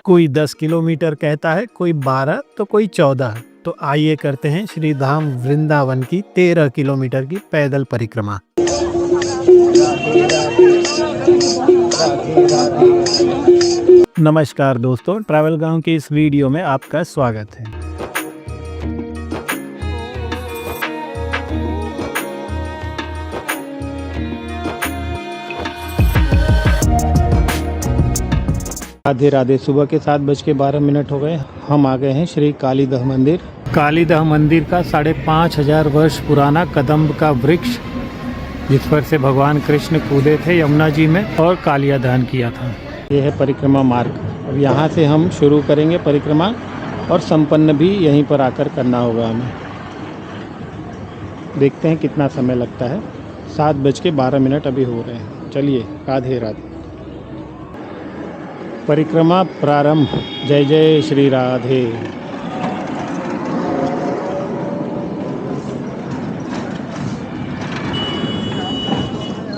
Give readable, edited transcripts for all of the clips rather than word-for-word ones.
कोई 10 किलोमीटर कहता है, कोई 12 तो कोई 14। तो आइए करते हैं श्री धाम वृंदावन की 13 किलोमीटर की पैदल परिक्रमा। नमस्कार दोस्तों, ट्रैवल गांव की इस वीडियो में आपका स्वागत है। राधे राधे। सुबह के 7:12 हो गए। हम आ गए हैं श्री कालीदह मंदिर। कालीदह मंदिर का 5500 वर्ष पुराना कदम्ब का वृक्ष, जिस पर से भगवान कृष्ण कूदे थे यमुना जी में और कालिया दान किया था। ये है परिक्रमा मार्ग। अब यहाँ से हम शुरू करेंगे परिक्रमा और संपन्न भी यहीं पर आकर करना होगा हमें। देखते हैं कितना समय लगता है। 7:12 अभी हो रहे हैं। चलिए, राधे राधे। परिक्रमा प्रारंभ। जय जय श्री राधे।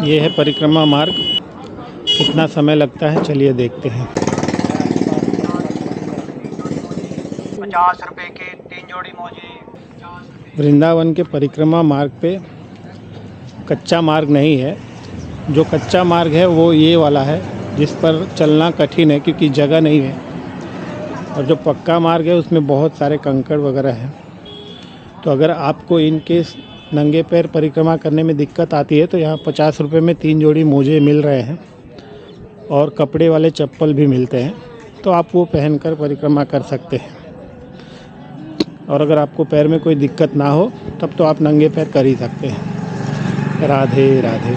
ये है परिक्रमा मार्ग। कितना समय लगता है चलिए देखते हैं। 50 रुपए के 3 जोड़ी मोजे। वृंदावन के परिक्रमा मार्ग पे कच्चा मार्ग नहीं है। जो कच्चा मार्ग है वो ये वाला है, जिस पर चलना कठिन है क्योंकि जगह नहीं है। और जो पक्का मार्ग है उसमें बहुत सारे कंकड़ वगैरह हैं। तो अगर आपको इनके नंगे पैर परिक्रमा करने में दिक्कत आती है तो यहाँ 50 रुपये में 3 जोड़ी मोजे मिल रहे हैं और कपड़े वाले चप्पल भी मिलते हैं। तो आप वो पहनकर परिक्रमा कर सकते हैं। और अगर आपको पैर में कोई दिक्कत ना हो तब तो आप नंगे पैर कर ही सकते हैं। राधे राधे।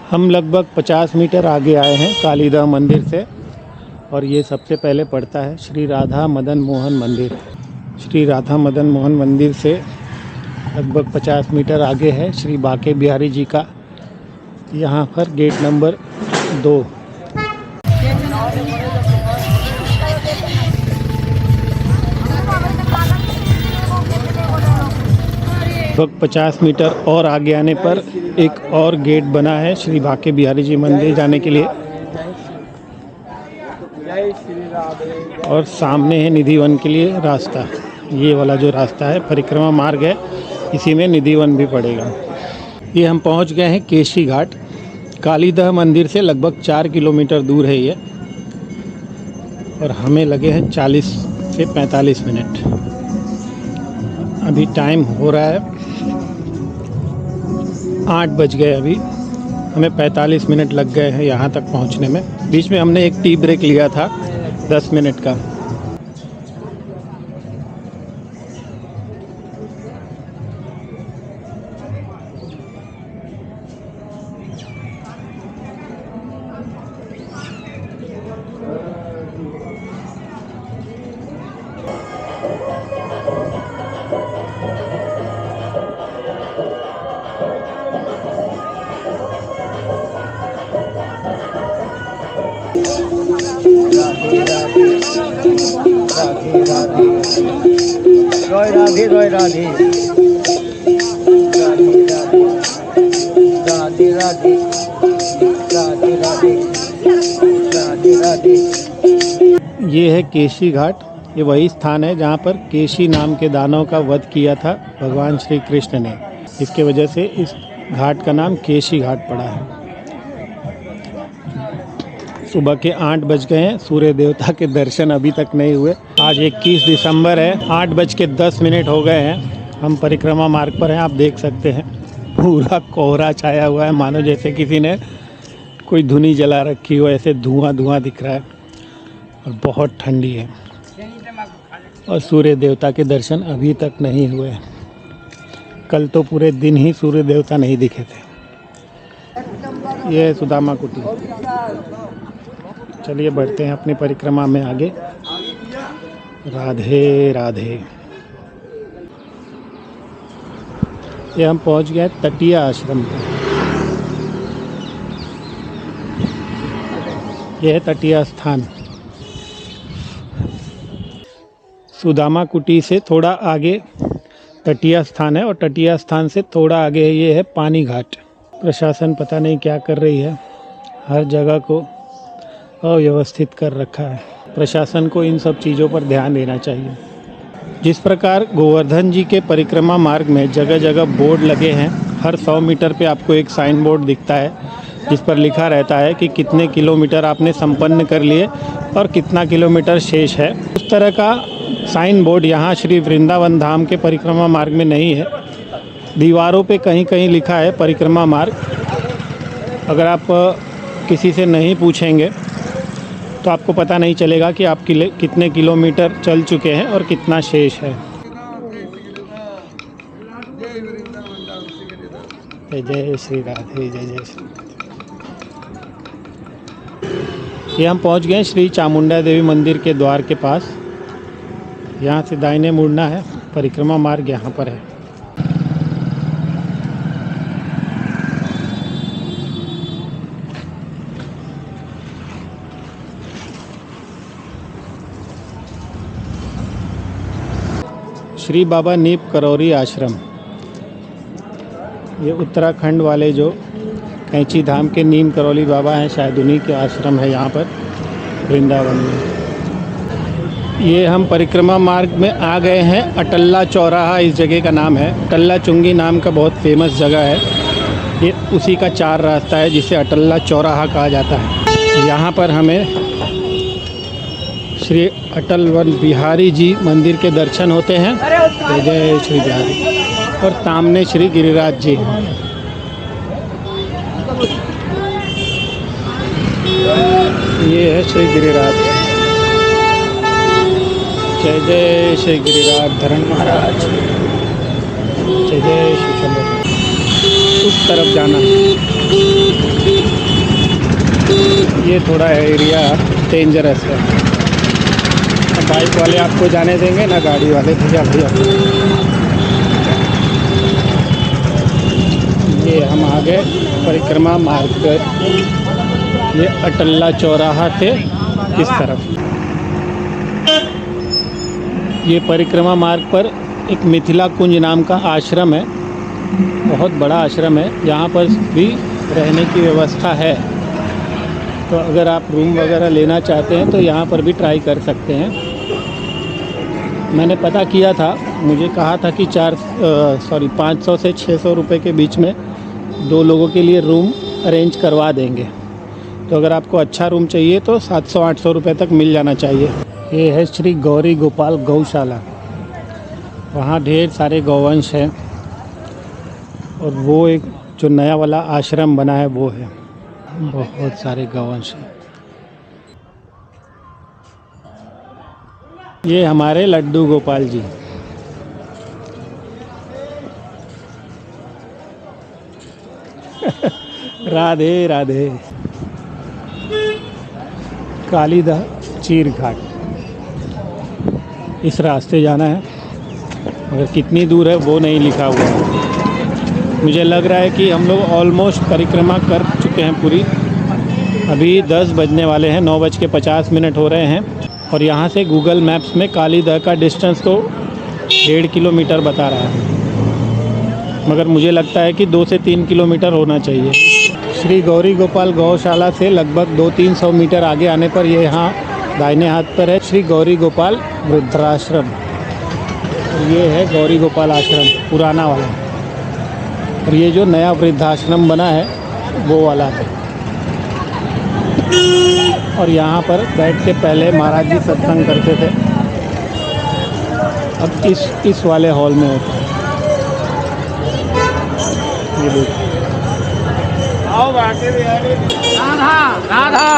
हम लगभग 50 मीटर आगे आए हैं कालीदह मंदिर से। और ये सबसे पहले पड़ता है श्री राधा मदन मोहन मंदिर। श्री राधा मदन मोहन मंदिर से लगभग 50 मीटर आगे है श्री बांके बिहारी जी का। यहाँ पर गेट नंबर 2। लगभग 50 मीटर और आगे आने पर एक और गेट बना है श्री बांके बिहारी जी मंदिर जाने के लिए। और सामने है निधिवन के लिए रास्ता। ये वाला जो रास्ता है परिक्रमा मार्ग है, इसी में निधिवन भी पड़ेगा। ये हम पहुंच गए हैं केशी घाट। कालीदह मंदिर से लगभग 4 किलोमीटर दूर है ये। और हमें लगे हैं 40 से 45 मिनट। अभी टाइम हो रहा है 8 बज गए। अभी हमें 45 मिनट लग गए हैं यहाँ तक पहुँचने में। बीच में हमने एक टी ब्रेक लिया था 10 मिनट का। राधे राधे राधे राधे राधे राधे राधे राधे। ये है केशी घाट। ये वही स्थान है जहाँ पर केशी नाम के दानव का वध किया था भगवान श्री कृष्ण ने। इसके वजह से इस घाट का नाम केशी घाट पड़ा है। सुबह के 8 बज गए हैं। सूर्य देवता के दर्शन अभी तक नहीं हुए। आज 21 दिसंबर है। 8:10 हो गए हैं। हम परिक्रमा मार्ग पर हैं। आप देख सकते हैं पूरा कोहरा छाया हुआ है, मानो जैसे किसी ने कोई धुनी जला रखी हो। ऐसे धुआं धुआं दिख रहा है और बहुत ठंडी है। और सूर्य देवता के दर्शन अभी तक नहीं हुए। कल तो पूरे दिन ही सूर्य देवता नहीं दिखे थे। ये है सुदामा कुटी। चलिए बढ़ते हैं अपनी परिक्रमा में आगे। राधे राधे। ये हम पहुंच गए तटीय आश्रम पे। यह है तटीय स्थान। सुदामा कुटी से थोड़ा आगे तटीय स्थान है और तटीय स्थान से थोड़ा आगे ये है पानी घाट। प्रशासन पता नहीं क्या कर रही है, हर जगह को अव्यवस्थित कर रखा है। प्रशासन को इन सब चीज़ों पर ध्यान देना चाहिए। जिस प्रकार गोवर्धन जी के परिक्रमा मार्ग में जगह जगह बोर्ड लगे हैं, हर 100 मीटर पे आपको एक साइन बोर्ड दिखता है जिस पर लिखा रहता है कि कितने किलोमीटर आपने संपन्न कर लिए और कितना किलोमीटर शेष है। उस तरह का साइन बोर्ड यहाँ श्री वृंदावन धाम के परिक्रमा मार्ग में नहीं है। दीवारों पे कहीं कहीं लिखा है परिक्रमा मार्ग। अगर आप किसी से नहीं पूछेंगे तो आपको पता नहीं चलेगा कि आप कितने किलोमीटर चल चुके हैं और कितना शेष है। जय श्री राधे, जय जय श्री। ये हम पहुंच गए श्री चामुंडा देवी मंदिर के द्वार के पास। यहाँ से दाहिने मुड़ना है, परिक्रमा मार्ग यहाँ पर है। श्री बाबा नीप करौरी आश्रम, ये उत्तराखंड वाले जो कैंची धाम के नीम करौली बाबा हैं, शायद उन्हीं के आश्रम है यहाँ पर वृंदावन में। ये हम परिक्रमा मार्ग में आ गए हैं। अटल्ला चौराहा इस जगह का नाम है। अटल्ला चुंगी नाम का बहुत फेमस जगह है। ये उसी का 4 रास्ता है जिसे अटल्ला चौराहा कहा जाता है। यहाँ पर हमें श्री अटल वन बिहारी जी मंदिर के दर्शन होते हैं। जय श्री बिहारी। और सामने श्री गिरिराज जी। ये है श्री गिरिराज। जय जय श्री गिरिराज धरण महाराज। जय जय श्री चंद्र। उस तरफ जाना। ये थोड़ा एरिया डेंजरस है। बाइक वाले आपको जाने देंगे ना गाड़ी वाले। भैया ये हम आ गए परिक्रमा मार्ग पर। ये अटल्ला चौराहा से इस तरफ। ये परिक्रमा मार्ग पर एक मिथिला कुंज नाम का आश्रम है। बहुत बड़ा आश्रम है। यहाँ पर भी रहने की व्यवस्था है, तो अगर आप रूम वगैरह लेना चाहते हैं तो यहाँ पर भी ट्राई कर सकते हैं। मैंने पता किया था, मुझे कहा था कि 500 से 600 रुपये के बीच में 2 लोगों के लिए रूम अरेंज करवा देंगे। तो अगर आपको अच्छा रूम चाहिए तो 700-800 रुपये तक मिल जाना चाहिए। ये है श्री गौरी गोपाल गौशाला। वहाँ ढेर सारे गौवंश हैं और वो एक जो नया वाला आश्रम बना है वो है। बहुत सारे गौवंश हैं। ये हमारे लड्डू गोपाल जी। राधे राधे। कालीदा चीर घाट, इस रास्ते जाना है, मगर कितनी दूर है वो नहीं लिखा हुआ है। मुझे लग रहा है कि हम लोग ऑलमोस्ट परिक्रमा कर चुके हैं पूरी। अभी 10 बजने वाले हैं, 9:50 हो रहे हैं। और यहाँ से गूगल मैप्स में कालीदा का डिस्टेंस तो 1.5 किलोमीटर बता रहा है, मगर मुझे लगता है कि 2 से 3 किलोमीटर होना चाहिए। श्री गौरी गोपाल गौशाला से लगभग 200-300 मीटर आगे आने पर ये यहाँ दाहिने हाथ पर है श्री गौरी गोपाल वृद्धाश्रम। और ये है गौरी गोपाल आश्रम पुराना वाला, और ये जो नया वृद्धाश्रम बना है वो वाला है। और यहाँ पर बैठ के पहले महाराज जी सत्संग करते थे, अब इस वाले हॉल में होता है। ये देखिए, राधा राधा।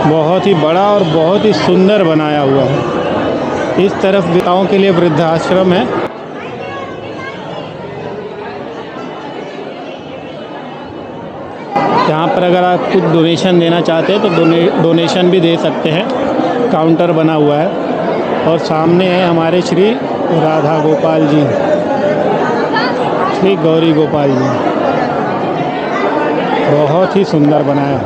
बहुत ही बड़ा और बहुत ही सुंदर बनाया हुआ है। इस तरफ विधवाओं के लिए वृद्धाश्रम है। यहाँ पर अगर आप कुछ डोनेशन देना चाहते हैं तो डोनेशन भी दे सकते हैं। काउंटर बना हुआ है। और सामने है हमारे श्री राधा गोपाल जी, श्री गौरी गोपाल जी। बहुत ही सुंदर बनाया।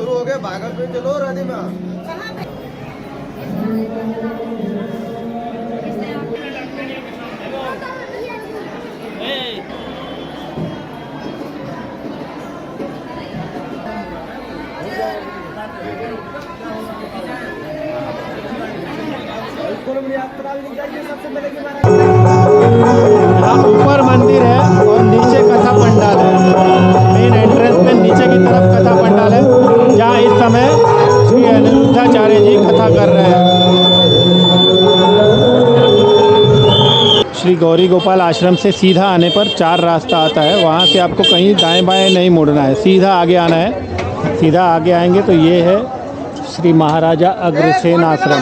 शुरू हो गए भागलपुर चलो राधे में ऊपर मंदिर है और नीचे कथा पंडाल है। मेन एंट्रेंस पे नीचे की तरफ कथा पंडाल है, जहाँ इस समय श्री अनिरुद्धाचार्य जी कथा कर रहे हैं। श्री गौरी गोपाल आश्रम से सीधा आने पर 4 रास्ता आता है। वहाँ से आपको कहीं दाएं बाएं नहीं मुड़ना है, सीधा आगे आना है। सीधा आगे आएंगे तो ये है श्री महाराजा अग्रसेन आश्रम।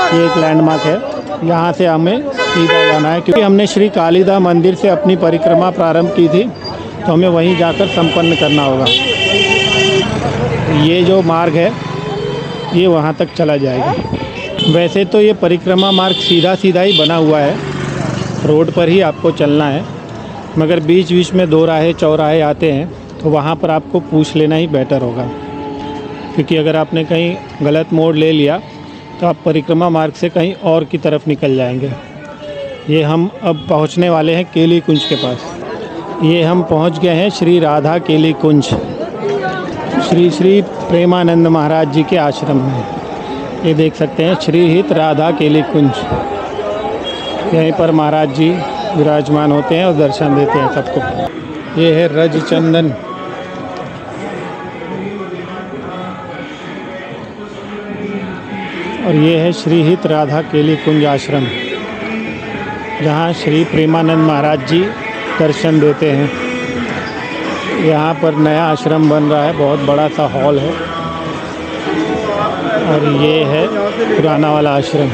ये एक लैंडमार्क है, यहाँ से हमें सीधा जाना है, क्योंकि हमने श्री कालीदा मंदिर से अपनी परिक्रमा प्रारंभ की थी, तो हमें वहीं जाकर संपन्न करना होगा। ये जो मार्ग है ये वहाँ तक चला जाएगा। वैसे तो ये परिक्रमा मार्ग सीधा सीधा ही बना हुआ है, रोड पर ही आपको चलना है, मगर बीच बीच में 2 राहें चौराहे आते हैं, तो वहाँ पर आपको पूछ लेना ही बेटर होगा, क्योंकि अगर आपने कहीं गलत मोड़ ले लिया तो आप परिक्रमा मार्ग से कहीं और की तरफ निकल जाएंगे। ये हम अब पहुंचने वाले हैं केली कुंज के पास। ये हम पहुंच गए हैं श्री राधा केली कुंज, श्री श्री प्रेमानंद महाराज जी के आश्रम में। ये देख सकते हैं श्री हित राधा केली कुंज। यहीं पर महाराज जी विराजमान होते हैं और दर्शन देते हैं सबको। ये है रज चंदन। और ये है श्री हित राधा केली कुंज आश्रम, जहाँ श्री प्रेमानंद महाराज जी दर्शन देते हैं। यहाँ पर नया आश्रम बन रहा है, बहुत बड़ा सा हॉल है, और ये है पुराना वाला आश्रम।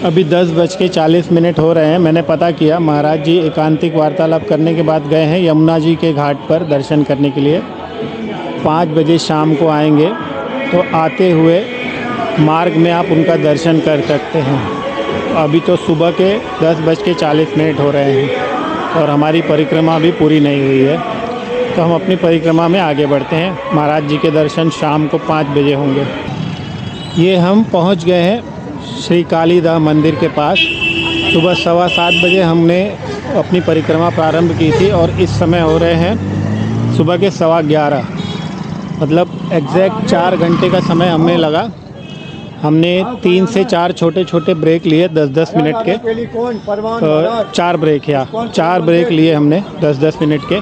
अभी 10:40 हो रहे हैं। मैंने पता किया, महाराज जी एकांतिक वार्तालाप करने के बाद गए हैं यमुना जी के घाट पर दर्शन करने के लिए। 5 बजे शाम को आएंगे, तो आते हुए मार्ग में आप उनका दर्शन कर सकते हैं। अभी तो सुबह के 10:40 हो रहे हैं और हमारी परिक्रमा अभी पूरी नहीं हुई है, तो हम अपनी परिक्रमा में आगे बढ़ते हैं। महाराज जी के दर्शन शाम को 5 बजे होंगे। ये हम पहुंच गए हैं श्री कालीदा मंदिर के पास। सुबह 7:15 बजे हमने अपनी परिक्रमा प्रारंभ की थी और इस समय हो रहे हैं सुबह के 11:15, मतलब एग्जैक्ट 4 घंटे का समय हमें लगा। हमने 3 से 4 छोटे छोटे ब्रेक लिए 10-10 मिनट के, 4 ब्रेक या 4 ब्रेक लिए हमने 10-10 मिनट के,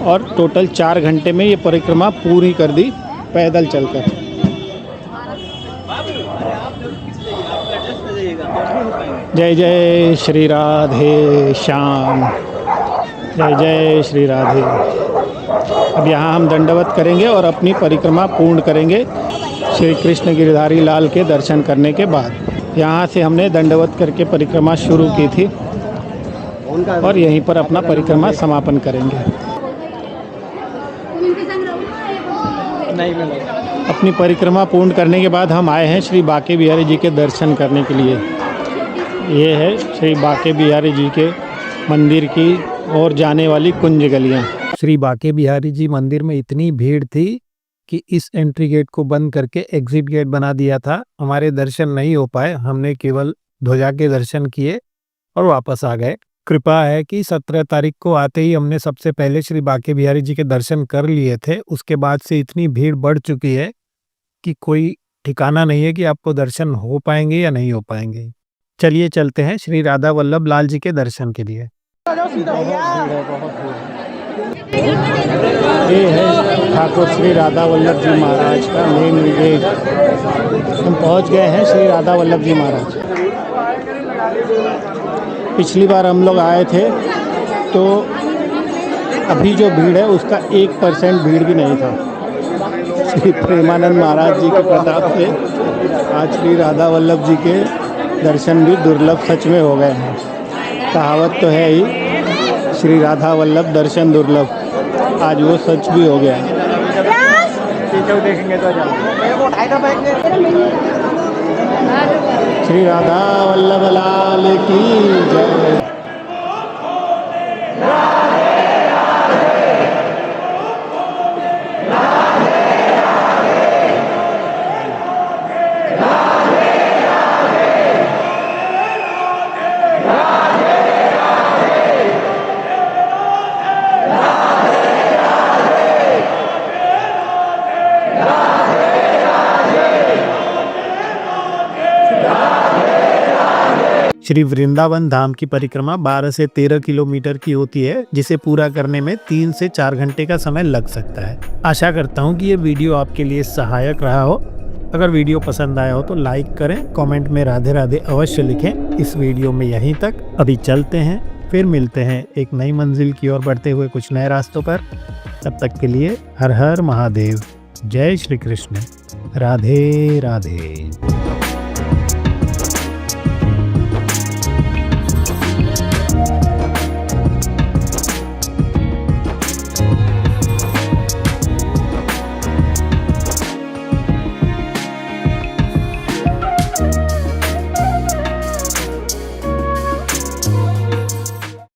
और टोटल 4 घंटे में ये परिक्रमा पूरी कर दी पैदल चलकर। जय जय श्री राधे श्याम, जय जय श्री राधे। अब यहाँ हम दंडवत करेंगे और अपनी परिक्रमा पूर्ण करेंगे श्री कृष्ण गिरधारी लाल के दर्शन करने के बाद। यहाँ से हमने दंडवत करके परिक्रमा शुरू की थी और यहीं पर अपना परिक्रमा समापन करेंगे। अपनी परिक्रमा पूर्ण करने के बाद हम आए हैं श्री बांके बिहारी जी के दर्शन करने के लिए। ये है श्री बांके बिहारी जी के मंदिर की ओर जाने वाली कुंज गलियाँ। श्री बांके बिहारी जी मंदिर में इतनी भीड़ थी कि इस एंट्री गेट को बंद करके एग्जिट गेट बना दिया था। हमारे दर्शन नहीं हो पाए, हमने केवल ध्वजा के दर्शन किए और वापस आ गए। कृपा है कि 17 तारीख को आते ही हमने सबसे पहले श्री बांके बिहारी जी के दर्शन कर लिए थे। उसके बाद से इतनी भीड़ बढ़ चुकी है कि कोई ठिकाना नहीं है कि आपको दर्शन हो पाएंगे या नहीं हो पाएंगे। चलिए चलते हैं श्री राधा वल्लभ लाल जी के दर्शन के लिए। ये है ठाकुर श्री राधा वल्लभ जी महाराज का मेन गेट। हम पहुंच गए हैं श्री राधा वल्लभ जी महाराज। पिछली बार हम लोग आए थे तो अभी जो भीड़ है उसका 1% भीड़ भी नहीं था। श्री प्रेमानंद महाराज जी के प्रताप से आज श्री राधा वल्लभ जी के दर्शन भी दुर्लभ सच में हो गए हैं। कहावत तो है ही, श्री राधा वल्लभ दर्शन दुर्लभ, आज वो सच भी हो गया। देखेंगे तो श्री राधा वल्लभ लाल की जय। श्री वृंदावन धाम की परिक्रमा 12 से 13 किलोमीटर की होती है, जिसे पूरा करने में 3 से 4 घंटे का समय लग सकता है। आशा करता हूँ कि ये वीडियो आपके लिए सहायक रहा हो। अगर वीडियो पसंद आया हो तो लाइक करें, कमेंट में राधे राधे अवश्य लिखें। इस वीडियो में यहीं तक, अभी चलते हैं, फिर मिलते हैं एक नई मंजिल की ओर बढ़ते हुए कुछ नए रास्तों पर। तब तक के लिए हर हर महादेव, जय श्री कृष्ण, राधे राधे।